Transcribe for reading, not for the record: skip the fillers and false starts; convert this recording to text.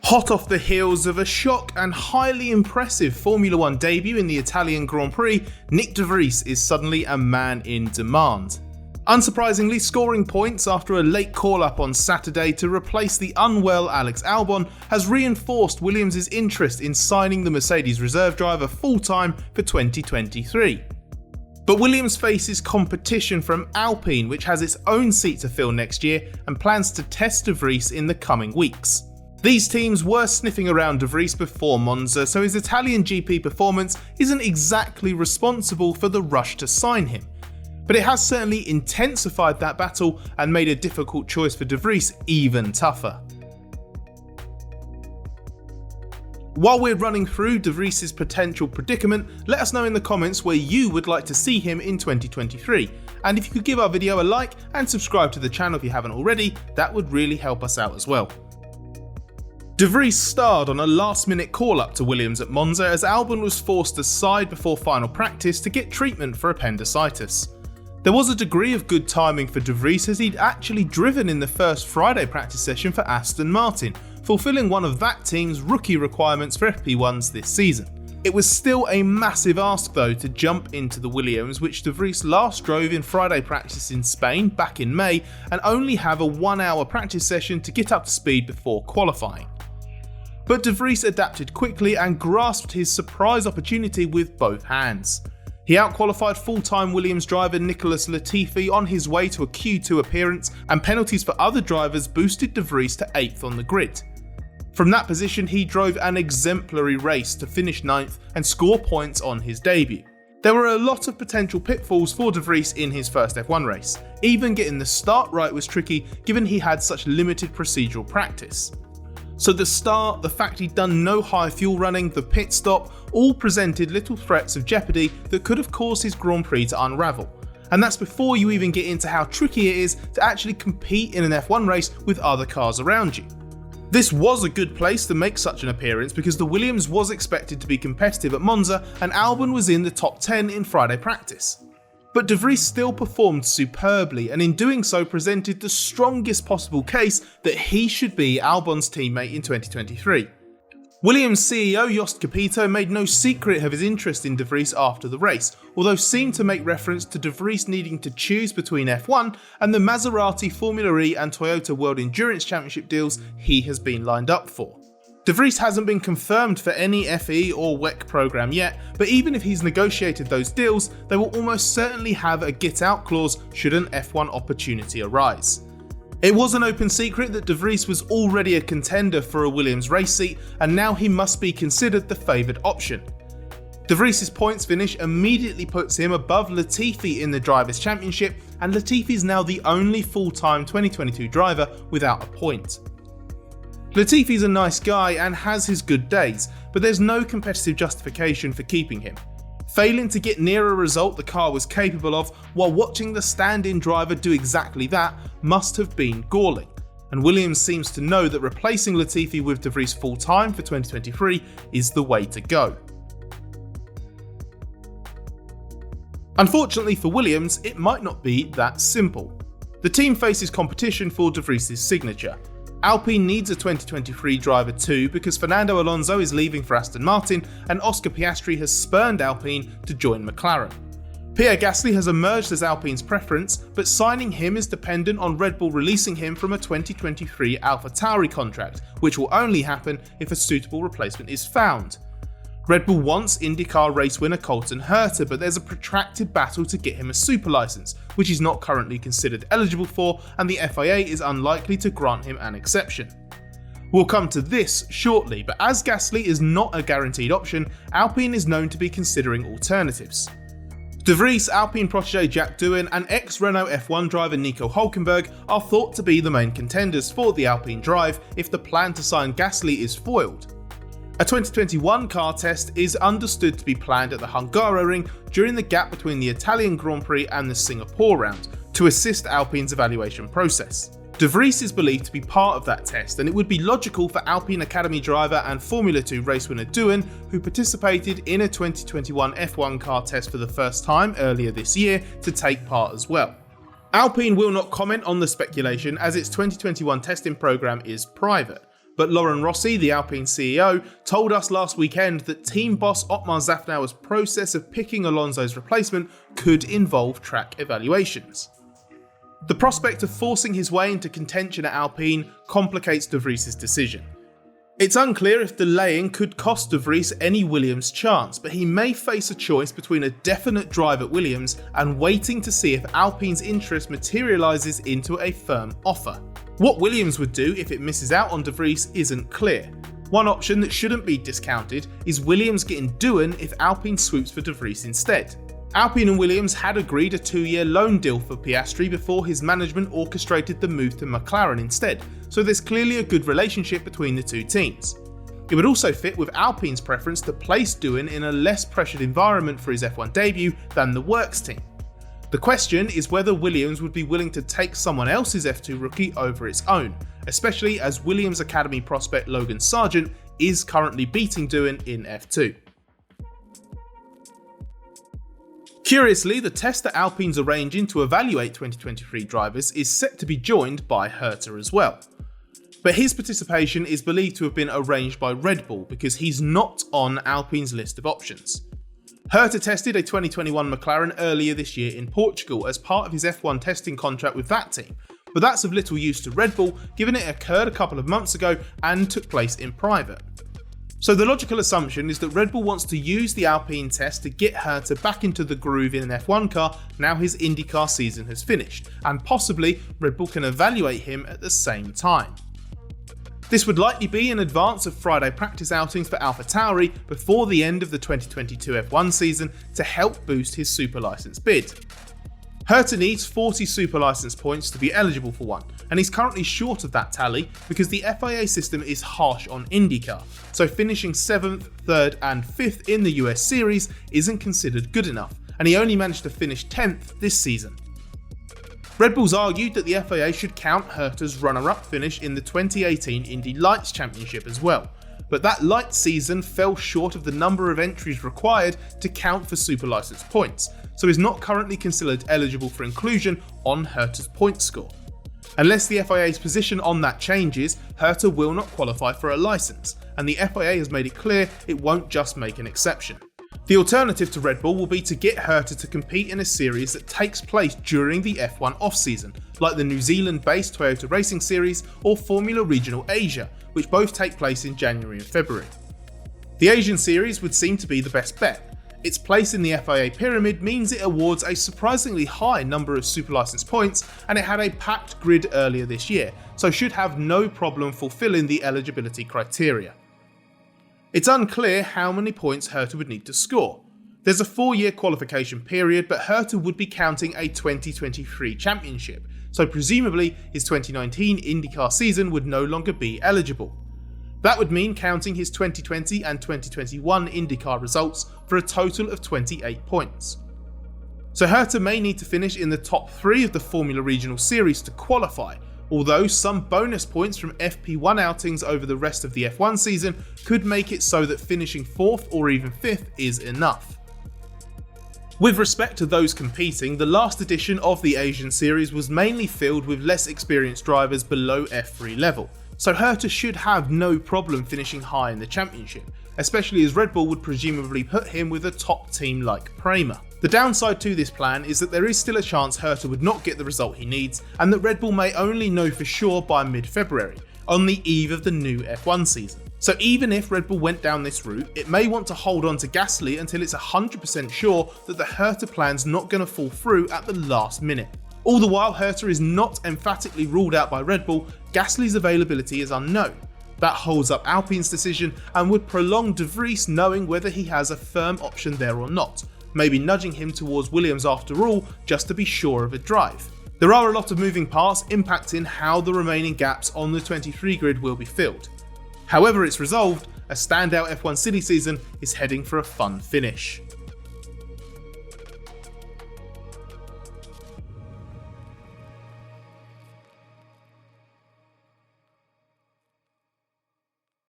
Hot off the heels of a shock and highly impressive Formula 1 debut in the Italian Grand Prix, Nyck de Vries is suddenly a man in demand. Unsurprisingly, scoring points after a late call-up on Saturday to replace the unwell Alex Albon has reinforced Williams' interest in signing the Mercedes reserve driver full-time for 2023. But Williams faces competition from Alpine, which has its own seat to fill next year and plans to test de Vries in the coming weeks. These teams were sniffing around de Vries before Monza, so his Italian GP performance isn't exactly responsible for the rush to sign him. But it has certainly intensified that battle and made a difficult choice for de Vries even tougher. While we're running through de Vries' potential predicament, let us know in the comments where you would like to see him in 2023. And if you could give our video a like and subscribe to the channel if you haven't already, that would really help us out as well. De Vries starred on a last-minute call-up to Williams at Monza as Albon was forced aside before final practice to get treatment for appendicitis. There was a degree of good timing for de Vries as he'd actually driven in the first Friday practice session for Aston Martin, fulfilling one of that team's rookie requirements for F1's this season. It was still a massive ask though to jump into the Williams, which de Vries last drove in Friday practice in Spain back in May, and only have a 1-hour practice session to get up to speed before qualifying. But de Vries adapted quickly and grasped his surprise opportunity with both hands. He outqualified full-time Williams driver Nicholas Latifi on his way to a Q2 appearance, and penalties for other drivers boosted de Vries to 8th on the grid. From that position he drove an exemplary race to finish 9th and score points on his debut. There were a lot of potential pitfalls for de Vries in his first F1 race. Even getting the start right was tricky given he had such limited procedural practice. So the start, the fact he'd done no high fuel running, the pit stop, all presented little threats of jeopardy that could have caused his Grand Prix to unravel. And that's before you even get into how tricky it is to actually compete in an F1 race with other cars around you. This was a good place to make such an appearance because the Williams was expected to be competitive at Monza and Albon was in the top 10 in Friday practice. But de Vries still performed superbly and in doing so presented the strongest possible case that he should be Albon's teammate in 2023. Williams CEO Jost Capito made no secret of his interest in de Vries after the race, although seemed to make reference to de Vries needing to choose between F1 and the Maserati Formula E and Toyota World Endurance Championship deals he has been lined up for. De Vries hasn't been confirmed for any FE or WEC program yet, but even if he's negotiated those deals, they will almost certainly have a get out clause should an F1 opportunity arise. It was an open secret that de Vries was already a contender for a Williams race seat, and now he must be considered the favoured option. De Vries' points finish immediately puts him above Latifi in the Drivers' Championship, and Latifi is now the only full-time 2022 driver without a point. Latifi's a nice guy and has his good days, but there's no competitive justification for keeping him. Failing to get near a result the car was capable of while watching the stand-in driver do exactly that must have been galling, and Williams seems to know that replacing Latifi with de Vries full-time for 2023 is the way to go. Unfortunately for Williams, it might not be that simple. The team faces competition for de Vries' signature. Alpine needs a 2023 driver too because Fernando Alonso is leaving for Aston Martin and Oscar Piastri has spurned Alpine to join McLaren. Pierre Gasly has emerged as Alpine's preference, but signing him is dependent on Red Bull releasing him from a 2023 AlphaTauri contract, which will only happen if a suitable replacement is found. Red Bull wants IndyCar race winner Colton Herta, but there's a protracted battle to get him a super license, which he's not currently considered eligible for, and the FIA is unlikely to grant him an exception. We'll come to this shortly, but as Gasly is not a guaranteed option, Alpine is known to be considering alternatives. De Vries, Alpine protégé Jack Doohan, and ex-Renault F1 driver Nico Hülkenberg are thought to be the main contenders for the Alpine drive if the plan to sign Gasly is foiled. A 2021 car test is understood to be planned at the Hungaroring during the gap between the Italian Grand Prix and the Singapore round to assist Alpine's evaluation process. De Vries is believed to be part of that test, and it would be logical for Alpine Academy driver and Formula 2 race winner Doohan, who participated in a 2021 F1 car test for the first time earlier this year, to take part as well. Alpine will not comment on the speculation as its 2021 testing program is private, But Laurent Rossi, the Alpine CEO, told us last weekend that team boss Otmar Szafnauer's process of picking Alonso's replacement could involve track evaluations. The prospect of forcing his way into contention at Alpine complicates de Vries' decision. It's unclear if delaying could cost de Vries any Williams chance, but he may face a choice between a definite drive at Williams and waiting to see if Alpine's interest materialises into a firm offer. What Williams would do if it misses out on de Vries isn't clear. One option that shouldn't be discounted is Williams getting Doohan if Alpine swoops for de Vries instead. Alpine and Williams had agreed a 2-year loan deal for Piastri before his management orchestrated the move to McLaren instead, so there's clearly a good relationship between the two teams. It would also fit with Alpine's preference to place Doohan in a less pressured environment for his F1 debut than the Works team. The question is whether Williams would be willing to take someone else's F2 rookie over its own, especially as Williams Academy prospect Logan Sargent is currently beating Doohan in F2. Curiously, the test that Alpine's arranging to evaluate 2023 drivers is set to be joined by Herta as well. But his participation is believed to have been arranged by Red Bull because he's not on Alpine's list of options. Herta tested a 2021 McLaren earlier this year in Portugal as part of his F1 testing contract with that team, but that's of little use to Red Bull given it occurred a couple of months ago and took place in private. So the logical assumption is that Red Bull wants to use the Alpine test to get Herta back into the groove in an F1 car now his IndyCar season has finished, and possibly Red Bull can evaluate him at the same time. This would likely be in advance of Friday practice outings for AlphaTauri before the end of the 2022 F1 season to help boost his super license bid. Herta needs 40 super license points to be eligible for one, and he's currently short of that tally because the FIA system is harsh on IndyCar, so finishing 7th, 3rd and 5th in the US series isn't considered good enough, and he only managed to finish 10th this season. Red Bull's argued that the FIA should count Herta's runner-up finish in the 2018 Indy Lights Championship as well, but that Lights season fell short of the number of entries required to count for super license points, so is not currently considered eligible for inclusion on Herta's point score. Unless the FIA's position on that changes, Herta will not qualify for a license, and the FIA has made it clear it won't just make an exception. The alternative to Red Bull will be to get Herta to compete in a series that takes place during the F1 off-season, like the New Zealand-based Toyota Racing Series or Formula Regional Asia, which both take place in January and February. The Asian series would seem to be the best bet. Its place in the FIA pyramid means it awards a surprisingly high number of super license points, and it had a packed grid earlier this year, so should have no problem fulfilling the eligibility criteria. It's unclear how many points Herta would need to score. There's a 4-year qualification period, but Herta would be counting a 2023 championship, so presumably his 2019 IndyCar season would no longer be eligible. That would mean counting his 2020 and 2021 IndyCar results for a total of 28 points. So Herta may need to finish in the top 3 of the Formula Regional Series to qualify, although some bonus points from FP1 outings over the rest of the F1 season could make it so that finishing 4th or even 5th is enough. With respect to those competing, the last edition of the Asian series was mainly filled with less experienced drivers below F3 level, so Herta should have no problem finishing high in the championship, especially as Red Bull would presumably put him with a top team like Prema. The downside to this plan is that there is still a chance Herta would not get the result he needs, and that Red Bull may only know for sure by mid-February, on the eve of the new F1 season. So even if Red Bull went down this route, it may want to hold on to Gasly until it's 100% sure that the Herta plan's not going to fall through at the last minute. All the while Herta is not emphatically ruled out by Red Bull, Gasly's availability is unknown. That holds up Alpine's decision and would prolong de Vries knowing whether he has a firm option there or not, maybe nudging him towards Williams after all just to be sure of a drive. There are a lot of moving parts impacting how the remaining gaps on the 23 grid will be filled. However it's resolved, a standout F1 silly season is heading for a fun finish.